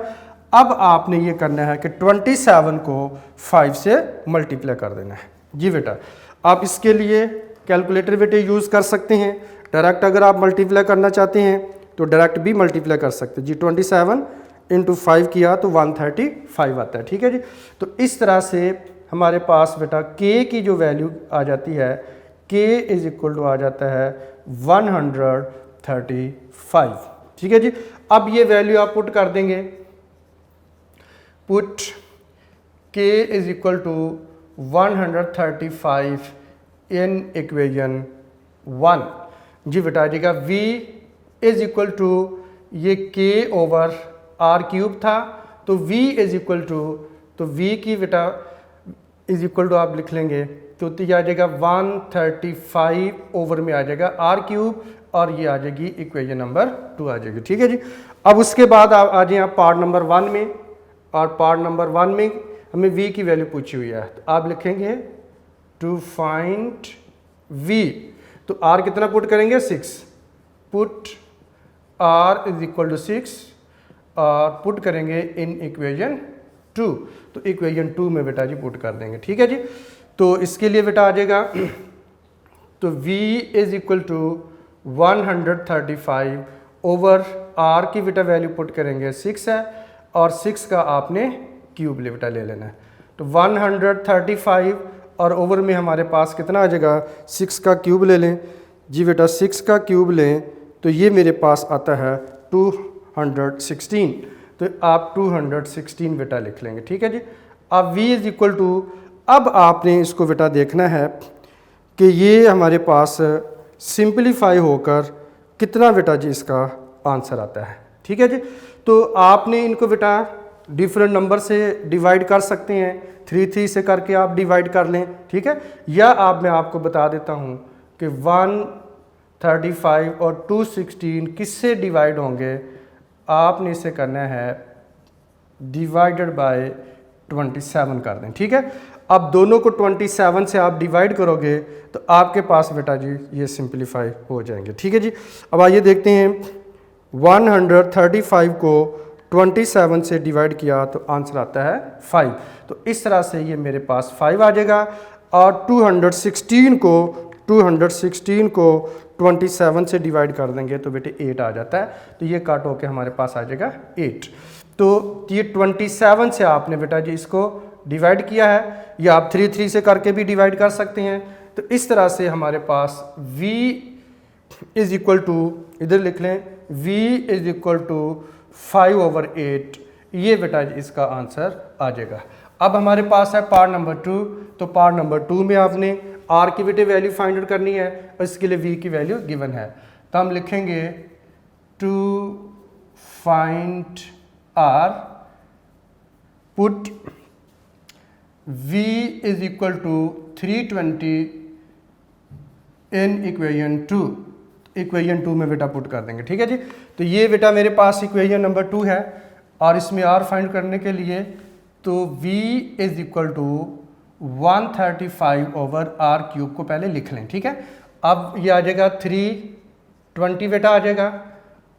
अब आपने ये करना है कि 27 को 5 से मल्टीप्लाई कर देना है जी बेटा। आप इसके लिए कैलकुलेटर बेटे यूज़ कर सकते हैं। डायरेक्ट अगर आप मल्टीप्लाई करना चाहते हैं तो डायरेक्ट भी मल्टीप्लाई कर सकते हैं जी। 27 इंटू 5 किया तो 135 आता है, ठीक है जी। तो इस तरह से हमारे पास बेटा k की जो वैल्यू आ जाती है, k इज इक्वल टू आ जाता है 135, ठीक है जी। अब ये वैल्यू आप पुट कर देंगे। Put k is equal to 135 in equation 1 जी बेटा आ जाएगा। v इज इक्वल टू ये k/r क्यूब था, तो v इज इक्वल टू, तो v की बेटा इज इक्वल टू आप लिख लेंगे तो ये आ जाएगा 135 ओवर में आ जाएगा r क्यूब, और ये आ जाएगी इक्वेशन नंबर 2 आ जाएगी, ठीक है जी। अब उसके बाद आप आ जाए पार्ट नंबर 1 में, और पार्ट नंबर 1 में हमें v की वैल्यू पूछी हुई है, तो आप लिखेंगे टू फाइंड v, तो r कितना पुट करेंगे 6, put r is equal to 6 और पुट करेंगे इन इक्वेशन 2, तो इक्वेशन 2 में बेटा जी पुट कर देंगे, ठीक है जी। तो इसके लिए बेटा आ जाएगा, तो v is equal to 135 over r की बेटा वैल्यू पुट करेंगे 6 है, और 6 का आपने क्यूब बेटा ले लेना है। तो 135 और ओवर में हमारे पास कितना आ जाएगा, 6 का क्यूब ले लें जी बेटा। 6 का क्यूब लें तो ये मेरे पास आता है 216, तो आप 216 बेटा लिख लेंगे, ठीक है जी। अब v इज इक्वल टू, अब आपने इसको बेटा देखना है कि ये हमारे पास सिंपलीफाई होकर कितना बेटा जी इसका आंसर आता है, ठीक है जी। तो आपने इनको बेटा डिफरेंट नंबर से डिवाइड कर सकते हैं, 3 से करके आप डिवाइड कर लें, ठीक है। या मैं आपको बता देता हूँ कि 135 और 216 किससे डिवाइड होंगे, आपने इसे करना है डिवाइडेड बाय 27 कर दें, ठीक है। अब दोनों को 27 से आप डिवाइड करोगे तो आपके पास बेटा जी ये सिंपलीफाई हो जाएंगे, ठीक है जी। अब आइए देखते हैं 135 को 27 से डिवाइड किया तो आंसर आता है 5, तो इस तरह से ये मेरे पास 5 आ जाएगा। और 216 को 27 से डिवाइड कर देंगे तो बेटे 8 आ जाता है, तो ये काट होके हमारे पास आ जाएगा 8। तो ये 27 से आपने बेटा जी इसको डिवाइड किया है, या आप 3 से करके भी डिवाइड कर सकते हैं। तो इस तरह से हमारे पास v इज इक्वल टू, इधर लिख लें v इज इक्वल टू 5/8, ये बेटा जी इसका आंसर आ जाएगा। अब हमारे पास है पार्ट नंबर 2, तो पार्ट नंबर 2 में आपने r की बेटे वैल्यू फाइंड आउट करनी है और इसके लिए v की वैल्यू गिवन है, तो हम लिखेंगे to find r, put v is equal to 320 in equation 2, equation 2 में बेटा पुट कर देंगे, ठीक है जी। तो ये बेटा मेरे पास इक्वेशन नंबर 2 है, और इसमें r फाइंड करने के लिए तो v is equal to 135/r³ को पहले लिख लें, ठीक है। अब ये आ जाएगा 320 बेटा आ जाएगा,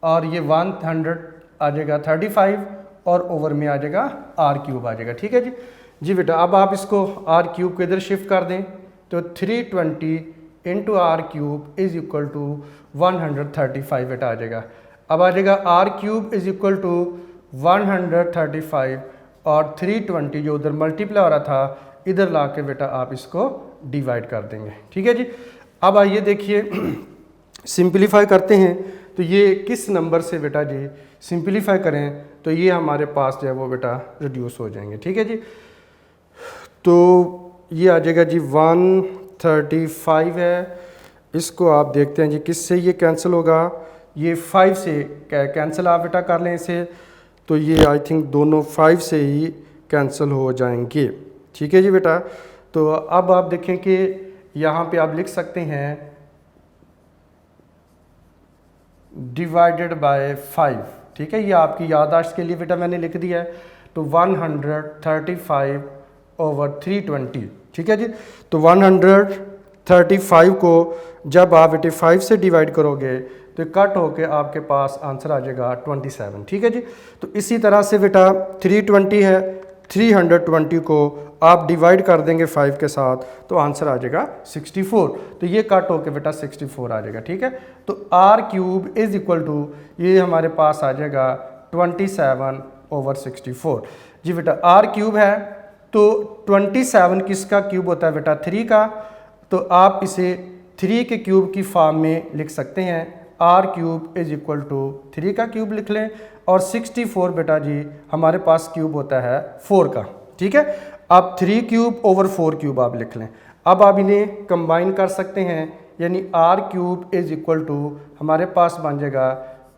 और ये 100 आ जाएगा 35, और ओवर में आ जाएगा r³ आ जाएगा, ठीक है जी बेटा। अब आप इसको r³ को इधर शिफ्ट कर दें तो 320 into r³ is equal to 135 बेटा आ जाएगा। अब आ जाएगा r³ इज इक्वल टू 135 और 320 जो उधर मल्टीप्लाई हो रहा था इधर ला के बेटा आप इसको डिवाइड कर देंगे, ठीक है जी। अब आइए देखिए सिंपलीफाई करते हैं, तो ये किस नंबर से बेटा जी सिंपलीफाई करें तो ये हमारे पास जो है वो बेटा रिड्यूस हो जाएंगे, ठीक है जी। तो ये आ जाएगा जी 135 है, इसको आप देखते हैं जी किससे ये कैंसिल होगा, ये 5 से कैंसिल आप बेटा कर लें इसे, तो ये आई थिंक दोनों 5 से ही कैंसिल हो जाएंगे, ठीक है जी बेटा। तो अब आप देखें कि यहाँ पे आप लिख सकते हैं डिवाइडेड बाय 5, ठीक है, ये आपकी याददाश्त के लिए बेटा मैंने लिख दिया है। तो 135/320, ठीक है जी। तो 135 को जब आप बेटे 5 से डिवाइड करोगे तो कट होके आपके पास आंसर आ जाएगा 27, ठीक है जी। तो इसी तरह से बेटा 320 है, 320 को आप डिवाइड कर देंगे 5 के साथ तो आंसर आ जाएगा 64, तो ये कट होके बेटा 64 आ जाएगा, ठीक है। तो r³ इज इक्वल टू ये हमारे पास आ जाएगा 27/64 जी बेटा। r³ है तो 27 किसका क्यूब होता है बेटा 3 का, तो आप इसे 3 के क्यूब की फॉर्म में लिख सकते हैं, r³ इज इक्वल टू 3 का क्यूब लिख लें, और 64 बेटा जी हमारे पास क्यूब होता है 4 का, ठीक है। आप 3³/4³ आप लिख लें। अब आप इन्हें कंबाइन कर सकते हैं, यानी r³ इज इक्वल टू हमारे पास बन जाएगा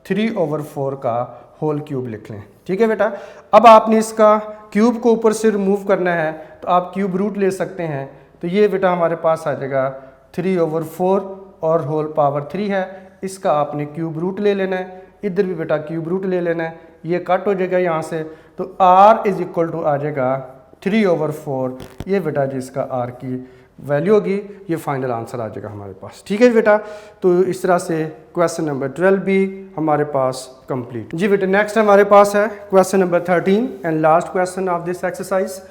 3/4 का होल क्यूब लिख लें, ठीक है बेटा। अब आपने इसका क्यूब को ऊपर से रिमूव करना है तो आप क्यूब रूट ले सकते हैं, तो ये बेटा हमारे पास आ जाएगा 3/4 और होल पावर 3 है, इसका आपने क्यूब रूट ले लेना है, इधर भी बेटा क्यूब रूट ले लेना है, ये कट हो जाएगा यहाँ से, तो r इज इक्वल टू आ जाएगा 3/4, ये बेटा जी इसका r की वैल्यू होगी, ये फाइनल आंसर आ जाएगा हमारे पास, ठीक है बेटा। तो इस तरह से क्वेश्चन नंबर 12 भी हमारे पास कंप्लीट जी बेटा। नेक्स्ट हमारे पास है question number 13 and last question of this exercise.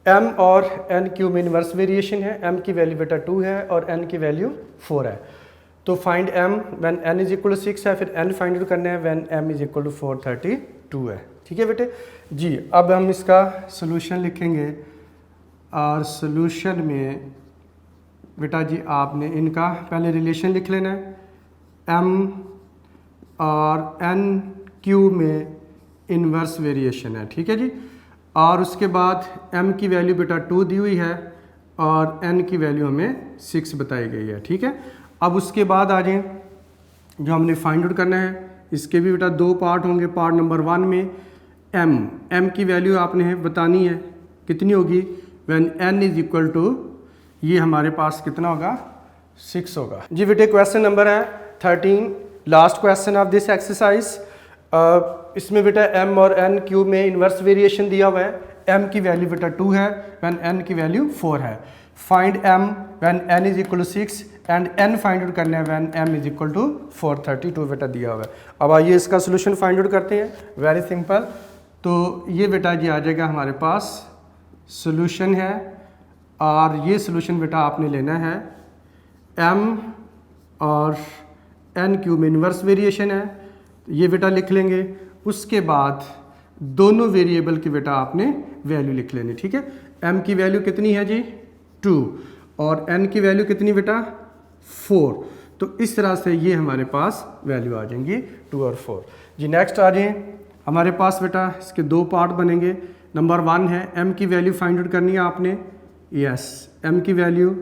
m और n क्यूब में इनवर्स वेरिएशन है, m की वैल्यू बेटा 2 है और n की वैल्यू 4 है। तो find m when n is equal to 6 है, फिर n फाइंड आउट करना है when m is equal to 432 है, ठीक है बेटे जी। अब हम इसका सोल्यूशन लिखेंगे और सॉल्यूशन में बेटा जी आपने इनका पहले रिलेशन लिख लेना है, m और n क्यूब में इन्वर्स वेरिएशन है, ठीक है जी। और उसके बाद m की वैल्यू बेटा 2 दी हुई है और n की वैल्यू हमें 6 बताई गई है, ठीक है। अब उसके बाद आ जाएं जो हमने फाइंड आउट करना है, इसके भी बेटा 2 पार्ट होंगे। पार्ट नंबर 1 में m की वैल्यू आपने बतानी है कितनी होगी, when n is equal to, ये हमारे पास कितना होगा, 6 होगा जी। बेटे क्वेश्चन नंबर है 13, last question of this exercise. इसमें बेटा m और n क्यूब में इन्वर्स वेरिएशन दिया हुआ है। m की वैल्यू बेटा 2 है, व्हेन n की वैल्यू 4 है। Find m when n is equal to 6 and n find out करना है when m is equal to 432 बेटा दिया हुआ है। अब आइए इसका सोल्यूशन फाइंड आउट करते हैं, वेरी सिंपल। तो ये बेटा जी आ जाएगा हमारे पास सोल्यूशन है, और ये सोल्यूशन बेटा आपने लेना है m और n क्यूब में इन्वर्स वेरिएशन है, ये बेटा लिख लेंगे। उसके बाद दोनों वेरिएबल की बेटा आपने वैल्यू लिख लेनी, ठीक है। m की वैल्यू कितनी है जी 2 और n की वैल्यू कितनी बेटा 4। तो इस तरह से ये हमारे पास वैल्यू आ जाएंगी 2 और 4 जी। नेक्स्ट आ जाए हमारे पास बेटा इसके 2 पार्ट बनेंगे। नंबर 1 है m की वैल्यू फाइंड आउट करनी है आपने, यस m की वैल्यू,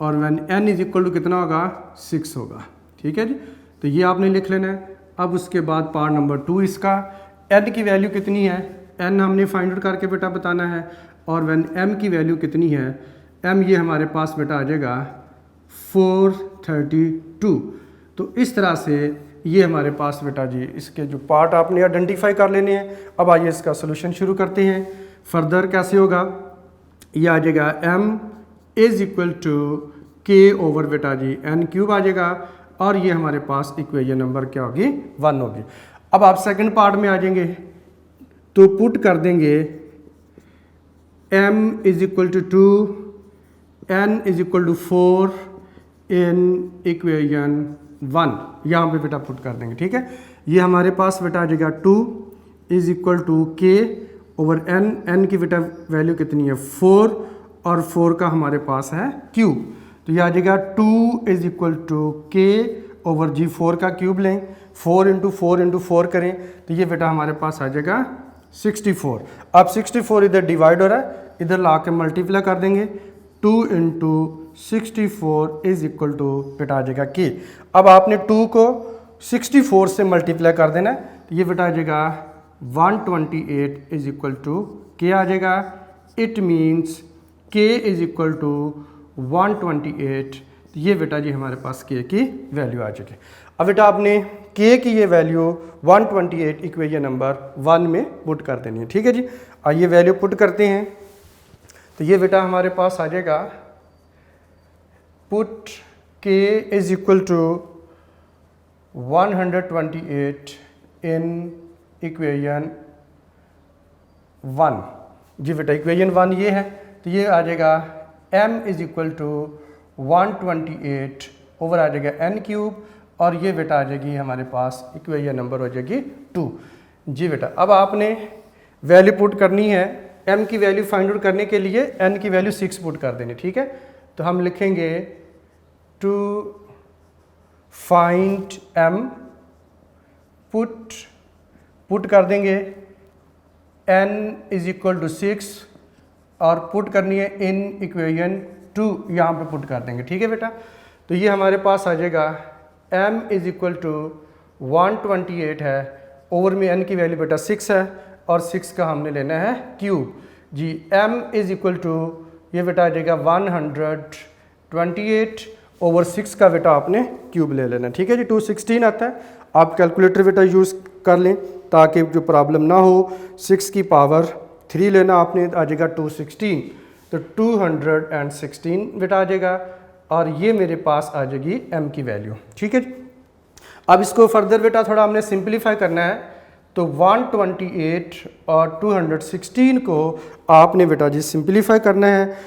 और when n is equal to कितना होगा 6 होगा, ठीक है जी। तो ये आपने लिख लेना है। अब उसके बाद पार्ट नंबर 2 इसका, n की वैल्यू कितनी है, n हमने फाइंड आउट करके बेटा बताना है, और व्हेन m की वैल्यू कितनी है, m ये हमारे पास बेटा आ जाएगा 432। तो इस तरह से ये हमारे पास बेटा जी इसके जो पार्ट आपने आइडेंटिफाई कर लेने हैं। अब आइए इसका सोल्यूशन शुरू करते हैं। फर्दर कैसे होगा, ये आ जाएगा m is equal to k over बेटा जी n क्यूब आ जाएगा, और ये हमारे पास इक्वेशन नंबर क्या होगी 1 होगी। अब आप सेकंड पार्ट में आ जाएंगे तो पुट कर देंगे m is equal to 2, n is equal to 4 in equation 1, यहाँ पे बेटा पुट कर देंगे, ठीक है। ये हमारे पास बेटा आ जाएगा 2 is equal to k over n की बेटा वैल्यू कितनी है 4, और 4 का हमारे पास है क्यूब। तो ये आ जाएगा 2 is equal to k over जी 4 का क्यूब लें, 4 इंटू 4 करें तो ये बेटा हमारे पास आ जाएगा 64। अब 64 इधर डिवाइड हो रहा है, इधर ला के मल्टीप्लाई कर देंगे, 2 इंटू 64 इज इक्वल टू बेटा आ जाएगा k। अब आपने 2 को 64 से मल्टीप्लाई कर देना है, तो ये बेटा आ जाएगा 128 इज इक्वल टू k आ जाएगा। It means k is equal to 128, तो ये बेटा जी हमारे पास k की वैल्यू आ जाएगी। अब बेटा आपने k की ये वैल्यू 128 इक्वेशन नंबर 1 में पुट कर देनी है, ठीक है जी। आइए वैल्यू पुट करते हैं। तो ये बेटा हमारे पास आ जाएगा put k is equal to 128 in equation 1 जी। बेटा इक्वेशन 1 ये है, तो ये आ जाएगा m is equal to 128 over आ जाएगा n क्यूब, और ये बेटा आ जाएगी हमारे पास इक्वेशन नंबर हो जाएगी 2 जी। बेटा अब आपने वैल्यू पुट करनी है, m की वैल्यू फाइंड आउट करने के लिए n की वैल्यू 6 पुट कर देनी, ठीक है। तो हम लिखेंगे टू फाइंड m, पुट कर देंगे n इज इक्वल टू 6, और पुट करनी है इन इक्वेशन 2, यहाँ पे पुट कर देंगे, ठीक है बेटा। तो ये हमारे पास आ जाएगा m इज इक्वल टू 128 है, ओवर में n की वैल्यू बेटा 6 है, और 6 का हमने लेना है क्यूब जी। m इज इक्वल टू ये बेटा आ जाएगा 128 ओवर 6 का बेटा आपने क्यूब ले लेना, ठीक है जी। 216 आता है, आप कैलकुलेटर बेटा यूज़ कर लें ताकि जो प्रॉब्लम ना हो। 6 की पावर 3 लेना आपने, आ जाएगा 216, तो 216 बेटा आ जाएगा, और ये मेरे पास आ जाएगी m की वैल्यू, ठीक है जी। अब इसको फर्दर बेटा थोड़ा हमने सिंप्लीफाई करना है, तो 128 और 216 को आपने बेटा जी सिंप्लीफाई करना है,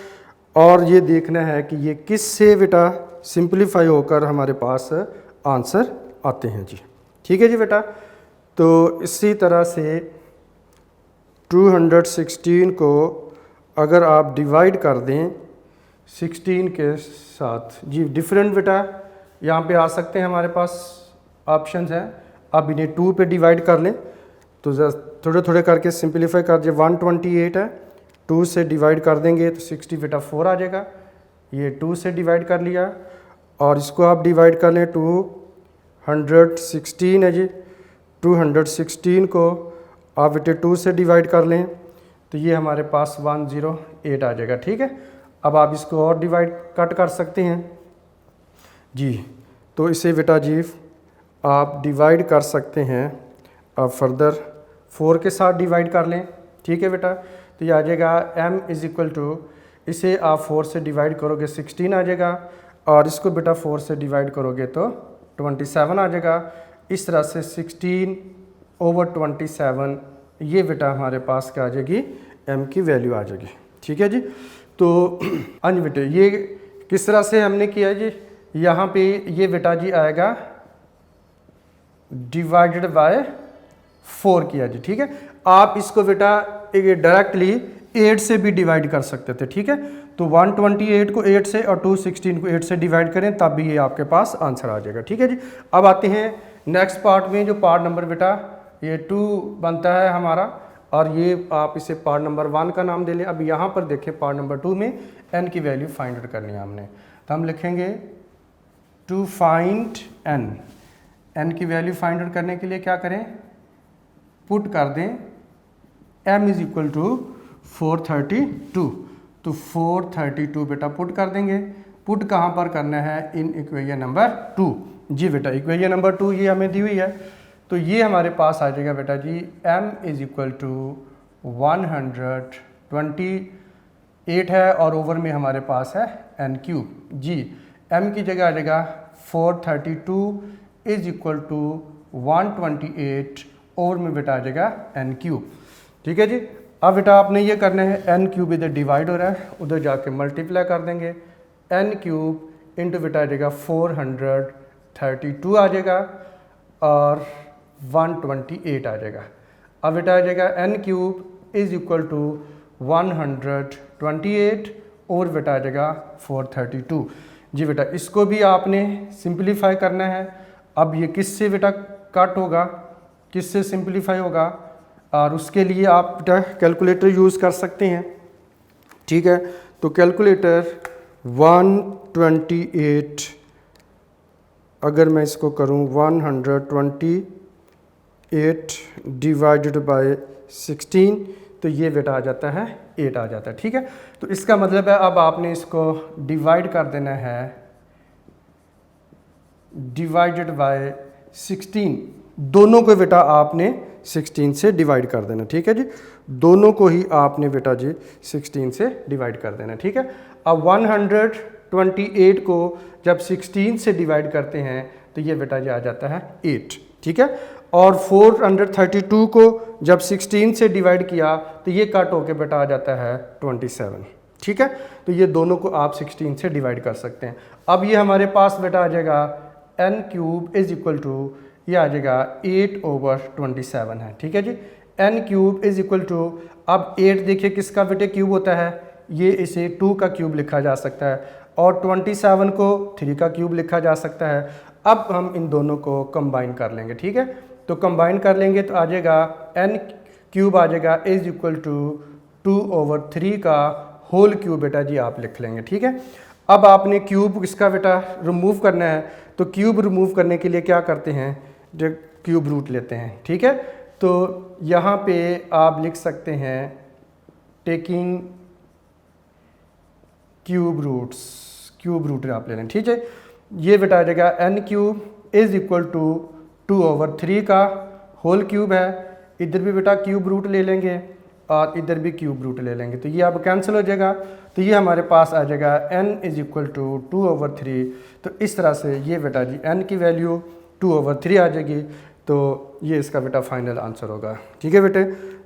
और ये देखना है कि ये किस से बेटा सिंप्लीफाई होकर हमारे पास आंसर आते हैं जी, ठीक है जी बेटा। तो इसी तरह से 216 को अगर आप डिवाइड कर दें 16 के साथ, जी डिफरेंट बेटा यहाँ पे आ सकते हैं, हमारे पास ऑप्शंस हैं। आप इन्हें 2 पे डिवाइड कर लें तो थोड़े थोड़े करके सिंपलीफाई कर दिए। 128 है, 2 से डिवाइड कर देंगे तो 60 बेटा 4 आ जाएगा। ये 2 से डिवाइड कर लिया और इसको आप डिवाइड कर लें 216 है जी। 216 को आप बेटे 2 से डिवाइड कर लें तो ये हमारे पास 108 आ जाएगा। ठीक है, अब आप इसको और डिवाइड कट कर सकते हैं जी। तो इसे बेटा जी आप डिवाइड कर सकते हैं, आप फर्दर 4 के साथ डिवाइड कर लें। ठीक है बेटा, तो ये आ जाएगा m इज़ इक्वल टू, इसे आप 4 से डिवाइड करोगे 16 आ जाएगा और इसको बेटा 4 से डिवाइड करोगे तो 27 आ जाएगा। इस तरह से 16/27 ये बेटा हमारे पास क्या आ जाएगी, m की वैल्यू आ जाएगी। ठीक है जी, तो अंज बेटे ये किस तरह से हमने किया जी, यहाँ पे ये बेटा जी आएगा डिवाइडेड बाय 4 किया जी। ठीक है, आप इसको बेटा डायरेक्टली 8 से भी डिवाइड कर सकते थे। ठीक है, तो 128 को 8 से और 216 को 8 से डिवाइड करें तब भी ये आपके पास आंसर आ जाएगा। ठीक है जी, अब आते हैं नेक्स्ट पार्ट में, जो पार्ट नंबर बेटा ये 2 बनता है हमारा, और ये आप इसे पार्ट नंबर 1 का नाम दे लें। अब यहाँ पर देखें पार्ट नंबर 2 में n की वैल्यू फाइंड आउट करनी है हमने, तो हम लिखेंगे टू फाइंड n की वैल्यू फाइंड आउट करने के लिए क्या करें, पुट कर दें m इज़ इक्वल टू 432। तो 432 बेटा पुट कर देंगे। पुट कहाँ पर करना है, इन इक्वेशन नंबर 2 जी बेटा। इक्वेशन नंबर 2 ये हमें दी हुई है, तो ये हमारे पास आ जाएगा बेटा जी m इज़ इक्वल टू 128 है और ओवर में हमारे पास है n क्यूब जी। m की जगह आ जाएगा 432 इज़ इक्वल टू 128, ओवर में बेटा आ जाएगा n क्यूब। ठीक है जी, अब बेटा आपने ये करना है, n क्यूब इधर डिवाइड हो रहा है, उधर जाके मल्टीप्लाई कर देंगे। n क्यूब इंटू बेटा आ जाएगा 432 आ जाएगा और 128 आ जाएगा। अब बेटा आ जाएगा n cube is equal to 128 और बेटा आ जाएगा 432 जी बेटा। इसको भी आपने सिंपलीफाई करना है। अब ये किससे बेटा कट होगा, किससे सिंपलीफाई होगा, और उसके लिए आप बेटा कैलकुलेटर यूज़ कर सकते हैं। ठीक है, तो कैलकुलेटर 128 अगर मैं इसको करूं 128 डिवाइडेड बाय 16 तो ये बेटा आ जाता है 8 आ जाता है। ठीक है, तो इसका मतलब है अब आपने इसको डिवाइड कर देना है डिवाइडेड बाय 16, दोनों को बेटा आपने 16 से डिवाइड कर देना। ठीक है जी, दोनों को ही आपने बेटा जी 16 से डिवाइड कर देना। ठीक है, अब 128 को जब 16 से डिवाइड करते हैं तो ये बेटा जी आ जाता है 8। ठीक है, और 432 को जब 16 से डिवाइड किया तो ये कट होके बेटा आ जाता है 27। ठीक है, तो ये दोनों को आप 16 से डिवाइड कर सकते हैं। अब ये हमारे पास बेटा आ जाएगा n cube is equal to, ये आ जाएगा 8/27 है। ठीक है जी, n cube is equal to, अब 8 देखिए किसका बेटे क्यूब होता है, ये इसे 2 का क्यूब लिखा जा सकता है और 27 को 3 का क्यूब लिखा जा सकता है। अब हम इन दोनों को कंबाइन कर लेंगे। ठीक है, तो कंबाइन कर लेंगे तो आ जाएगा n क्यूब आ जाएगा इज़ इक्वल टू 2/3 का होल क्यूब बेटा जी आप लिख लेंगे। ठीक है, अब आपने क्यूब इसका बेटा रिमूव करना है, तो क्यूब रिमूव करने के लिए क्या करते हैं, जो क्यूब रूट लेते हैं। ठीक है, तो यहाँ पे आप लिख सकते हैं टेकिंग क्यूब रूट आप ले लें। ठीक है, ये बेटा आ जाएगा n cube is equal to 2/3 का होल क्यूब है, इधर भी बेटा क्यूब रूट ले लेंगे और इधर भी क्यूब रूट ले लेंगे, तो ये अब कैंसिल हो जाएगा, तो ये हमारे पास आ जाएगा n इज़ इक्वल टू 2/3। तो इस तरह से ये बेटा जी n की वैल्यू 2/3 आ जाएगी, तो ये इसका बेटा फाइनल आंसर होगा। ठीक है बेटे,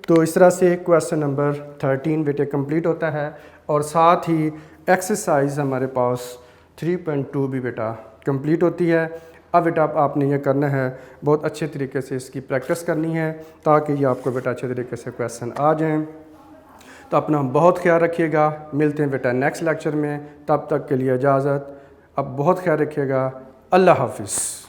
तो इस तरह से क्वेश्चन नंबर 13 बेटे कंप्लीट होता है और साथ ही एक्सरसाइज हमारे पास 3.2 भी बेटा कंप्लीट होती है। अब बेटा आपने ये करना है, बहुत अच्छे तरीके से इसकी प्रैक्टिस करनी है ताकि ये आपको बेटा अच्छे तरीके से क्वेश्चन आ जाएं। तो अपना बहुत ख्याल रखिएगा। मिलते हैं बेटा नेक्स्ट लेक्चर में, तब तक के लिए इजाज़त। अब बहुत ख्याल रखिएगा। अल्लाह हाफिज़।